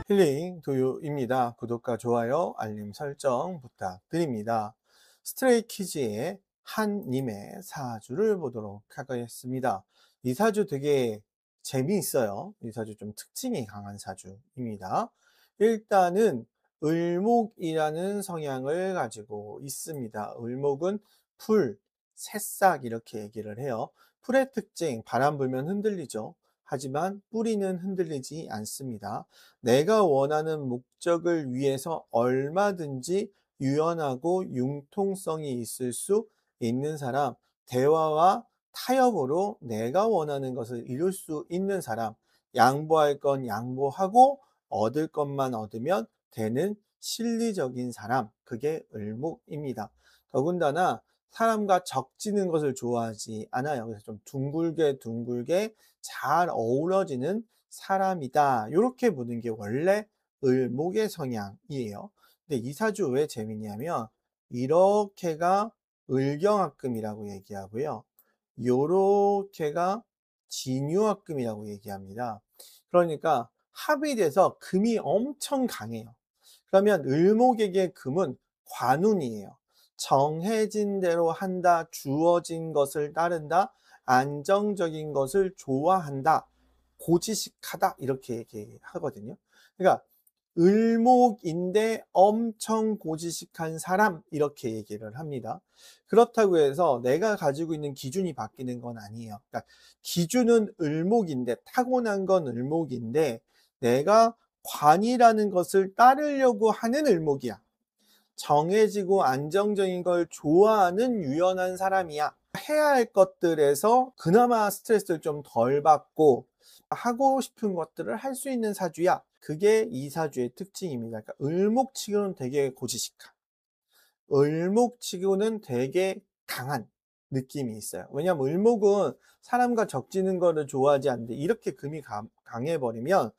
힐링 도요입니다. 구독과 좋아요, 알림 설정 부탁드립니다. 스트레이키즈의 한님의 사주를 보도록 하겠습니다. 이 사주 되게 재미있어요. 이 사주 좀 특징이 강한 사주입니다. 일단은 을목이라는 성향을 가지고 있습니다. 을목은 풀, 새싹 이렇게 얘기를 해요. 풀의 특징, 바람 불면 흔들리죠. 하지만 뿌리는 흔들리지 않습니다. 내가 원하는 목적을 위해서 얼마든지 유연하고 융통성이 있을 수 있는 사람, 대화와 타협으로 내가 원하는 것을 이룰 수 있는 사람, 양보할 건 양보하고 얻을 것만 얻으면 되는 실리적인 사람, 그게 을목입니다. 더군다나 사람과 적지는 것을 좋아하지 않아요. 그래서 좀 둥글게 잘 어우러지는 사람이다. 이렇게 보는 게 원래 을목의 성향이에요. 근데 이 사주 왜 재밌냐면 이렇게가 을경합금이라고 얘기하고요. 요렇게가 진유합금이라고 얘기합니다. 그러니까 합이 돼서 금이 엄청 강해요. 그러면 을목에게 금은 관운이에요. 정해진 대로 한다, 주어진 것을 따른다, 안정적인 것을 좋아한다, 고지식하다 이렇게 얘기하거든요. 그러니까 을목인데 엄청 고지식한 사람 이렇게 얘기를 합니다. 그렇다고 해서 내가 가지고 있는 기준이 바뀌는 건 아니에요. 그러니까 기준은 을목인데, 타고난 건 을목인데 내가 관이라는 것을 따르려고 하는 을목이야. 정해지고 안정적인 걸 좋아하는 유연한 사람이야. 해야 할 것들에서 그나마 스트레스를 좀 덜 받고 하고 싶은 것들을 할 수 있는 사주야. 그게 이 사주의 특징입니다. 그러니까 을목치고는 되게 고지식한, 을목치고는 되게 강한 느낌이 있어요. 왜냐하면 을목은 사람과 적지는 거를 좋아하지 않는데 이렇게 금이 강해버리면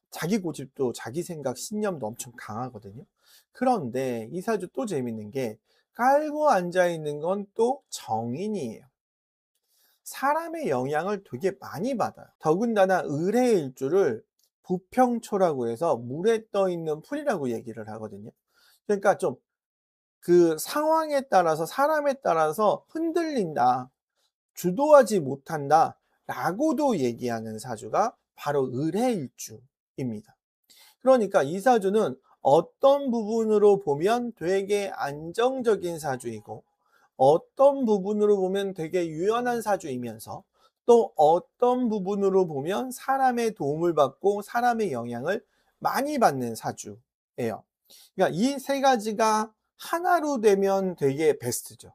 자기 고집도 자기 생각 신념도 엄청 강하거든요. 그런데 이 사주 또 재밌는 게 깔고 앉아 있는 건 또 정인이에요. 사람의 영향을 되게 많이 받아요. 더군다나 을의 일주를 부평초라고 해서 물에 떠 있는 풀이라고 얘기를 하거든요. 그러니까 좀 그 상황에 따라서, 사람에 따라서 흔들린다, 주도하지 못한다 라고도 얘기하는 사주가 바로 을의 일주입니다. 그러니까 이 사주는 어떤 부분으로 보면 되게 안정적인 사주이고 어떤 부분으로 보면 되게 유연한 사주이면서 또 어떤 부분으로 보면 사람의 도움을 받고 사람의 영향을 많이 받는 사주예요. 그러니까 이 세 가지가 하나로 되면 되게 베스트죠.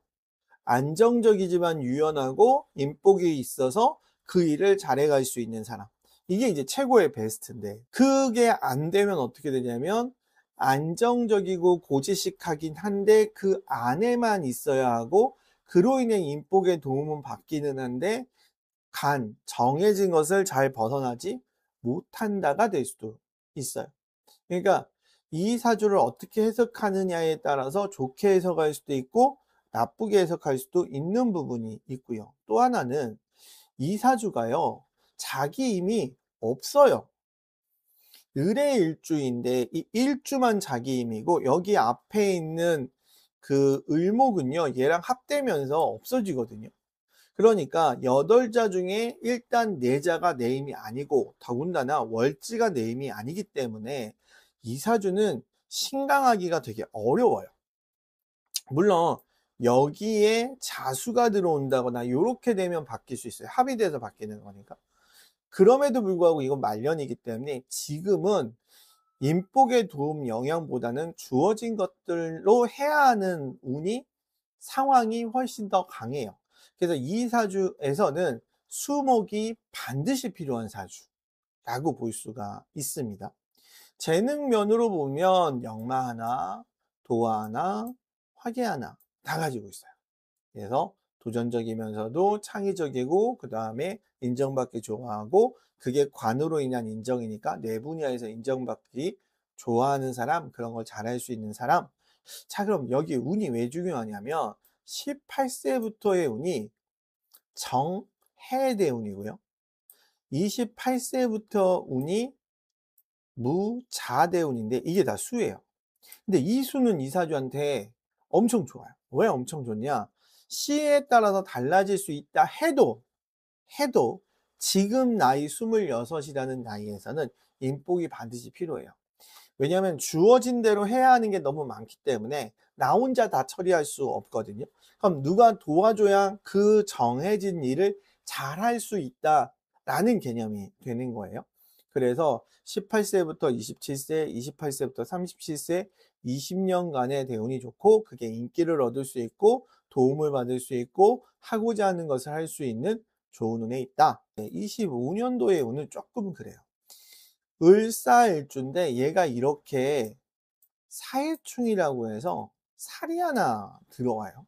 안정적이지만 유연하고 인복이 있어서 그 일을 잘해갈 수 있는 사람. 이게 이제 최고의 베스트인데 그게 안 되면 어떻게 되냐면 안정적이고 고지식하긴 한데 그 안에만 있어야 하고 그로 인해 인복의 도움은 받기는 한데 정해진 것을 잘 벗어나지 못한다가 될 수도 있어요. 그러니까 이 사주를 어떻게 해석하느냐에 따라서 좋게 해석할 수도 있고 나쁘게 해석할 수도 있는 부분이 있고요. 또 하나는 이 사주가요, 자기 힘이 없어요. 을의 일주인데 이 일주만 자기 힘이고 여기 앞에 있는 그 을목은요, 얘랑 합되면서 없어지거든요. 그러니까 8자 중에 일단 4자가 내 힘이 아니고 더군다나 월지가 내 힘이 아니기 때문에 이 사주는 신강하기가 되게 어려워요. 물론 여기에 자수가 들어온다거나 이렇게 되면 바뀔 수 있어요. 합이 돼서 바뀌는 거니까. 그럼에도 불구하고 이건 말년이기 때문에 지금은 인복의 도움 영향보다는 주어진 것들로 해야 하는 운이, 상황이 훨씬 더 강해요. 그래서 이 사주에서는 수목이 반드시 필요한 사주라고 볼 수가 있습니다. 재능면으로 보면 역마 하나, 도화 하나, 화계 하나 다 가지고 있어요. 그래서 도전적이면서도 창의적이고 그 다음에 인정받기 좋아하고 그게 관으로 인한 인정이니까 내 분야에서 인정받기 좋아하는 사람, 그런 걸 잘할 수 있는 사람. 자, 그럼 여기 운이 왜 중요하냐면 18세부터의 운이 정해대운이고요. 28세부터 운이 무자대운인데 이게 다 수예요. 근데 이 수는 이사주한테 엄청 좋아요. 왜 엄청 좋냐? 시에 따라서 달라질 수 있다 해도 지금 나이 26이라는 나이에서는 인복이 반드시 필요해요. 왜냐하면 주어진 대로 해야 하는 게 너무 많기 때문에 나 혼자 다 처리할 수 없거든요. 그럼 누가 도와줘야 그 정해진 일을 잘할 수 있다라는 개념이 되는 거예요. 그래서 18세부터 27세, 28세부터 37세 20년간의 대운이 좋고 그게 인기를 얻을 수 있고 도움을 받을 수 있고 하고자 하는 것을 할 수 있는 좋은 운에 있다. 25년도의 운은 조금 그래요. 을사일주인데 얘가 이렇게 사일충이라고 해서 살이 하나 들어와요.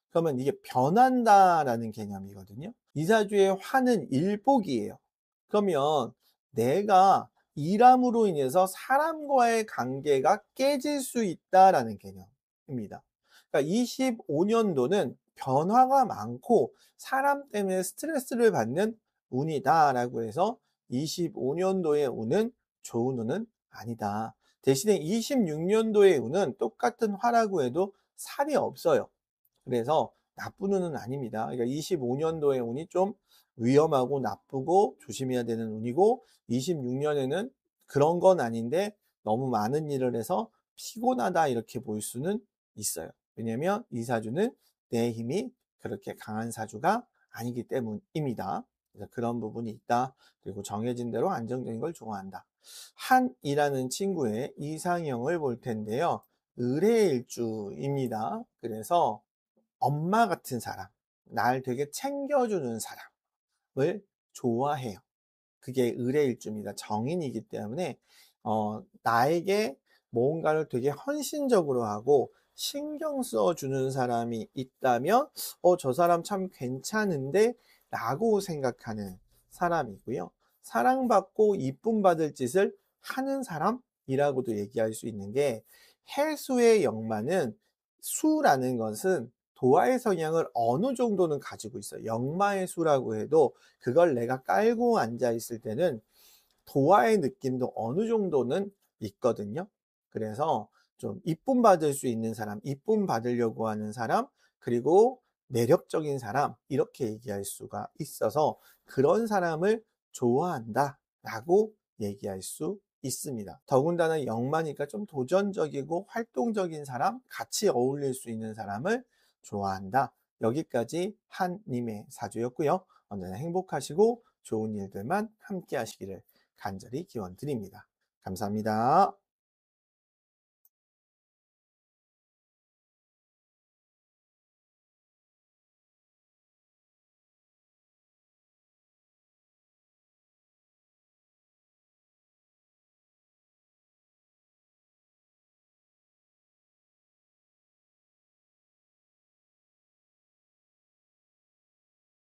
그러면 이게 변한다라는 개념이거든요. 이사주의 화는 일복이에요. 그러면 내가 일함으로 인해서 사람과의 관계가 깨질 수 있다라는 개념입니다. 그러니까 25년도는 변화가 많고 사람 때문에 스트레스를 받는 운이다라고 해서 25년도의 운은 좋은 운은 아니다. 대신에 26년도의 운은 똑같은 화라고 해도 살이 없어요. 그래서 나쁜 운은 아닙니다. 그러니까 25년도의 운이 좀 위험하고 나쁘고 조심해야 되는 운이고 26년에는 그런 건 아닌데 너무 많은 일을 해서 피곤하다 이렇게 볼 수는 있어요. 왜냐면 이 사주는 내 힘이 그렇게 강한 사주가 아니기 때문입니다. 그래서 그런 부분이 있다. 그리고 정해진 대로 안정적인 걸 좋아한다. 한이라는 친구의 이상형을 볼 텐데요. 을해일주입니다. 그래서 엄마 같은 사람, 날 되게 챙겨주는 사람을 좋아해요. 그게 을해일주입니다. 정인이기 때문에 나에게 뭔가를 되게 헌신적으로 하고 신경 써주는 사람이 있다면 저 사람 참 괜찮은데 라고 생각하는 사람이고요. 사랑받고 이쁨 받을 짓을 하는 사람이라고도 얘기할 수 있는 게 해수의 역마는 수라는 것은 도화의 성향을 어느 정도는 가지고 있어요. 역마의 수라고 해도 그걸 내가 깔고 앉아 있을 때는 도화의 느낌도 어느 정도는 있거든요. 그래서 좀 이쁨 받을 수 있는 사람, 이쁨 받으려고 하는 사람, 그리고 매력적인 사람 이렇게 얘기할 수가 있어서 그런 사람을 좋아한다 라고 얘기할 수 있습니다. 더군다나 역마니까 좀 도전적이고 활동적인 사람, 같이 어울릴 수 있는 사람을 좋아한다. 여기까지 한님의 사주였고요. 언제나 행복하시고 좋은 일들만 함께 하시기를 간절히 기원 드립니다. 감사합니다.